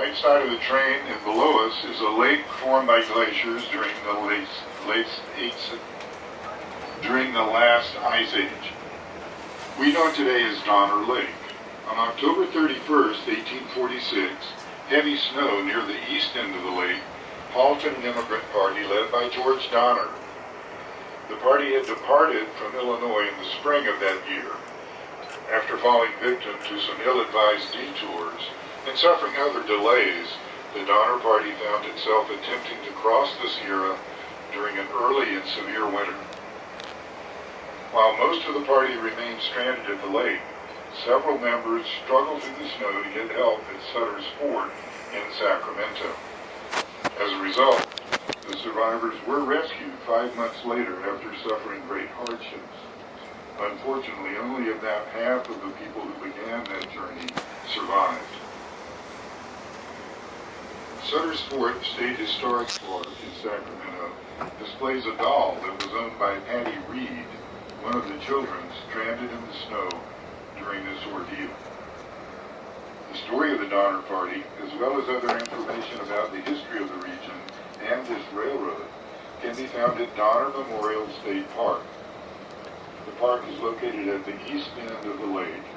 right side of the train and below us is a lake formed by glaciers during the last ice age. We know it today as Donner Lake. On October 31st, 1846, heavy snow near the east end of the lake halted an immigrant party led by George Donner. The party had departed from Illinois in the spring of that year, after falling victim to some ill-advised detours and suffering other delays. The Donner Party found itself attempting to cross the Sierra during an early and severe winter. While most of the party remained stranded at the lake, several members struggled through the snow to get help at Sutter's Fort in Sacramento. As a result, the survivors were rescued 5 months later after suffering great hardships. Unfortunately, only about half of the people who began that journey survived. Sutter's Fort State Historic Park in Sacramento displays a doll that was owned by Patty Reed, one of the children stranded in the snow during this ordeal. The story of the Donner Party, as well as other information about the history of the region and this railroad, can be found at Donner Memorial State Park. The park is located at the east end of the lake,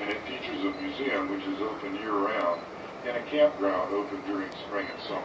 and it features a museum which is open year-round and a campground open during spring and summer.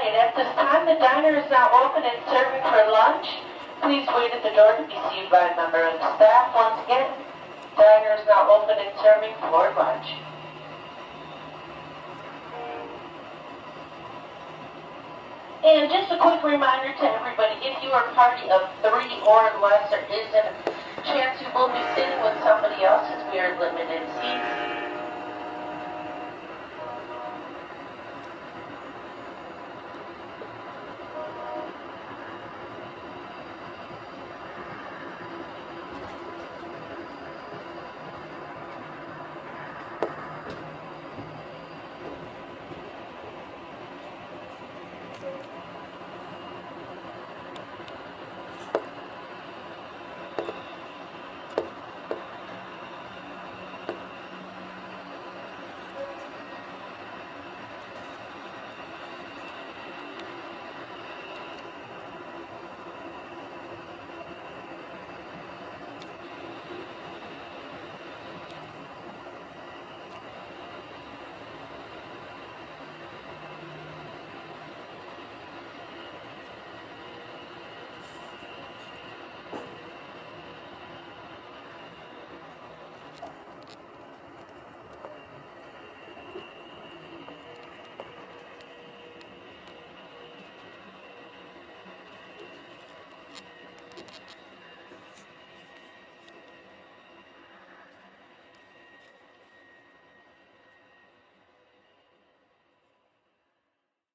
At this time, the diner is now open and serving for lunch. Please wait at the door to be seen by a member of the staff. Once again, the diner is now open and serving for lunch. And just a quick reminder to everybody, if you are a party of 3 or less, there is a chance you will be sitting with somebody else as we are limited seating.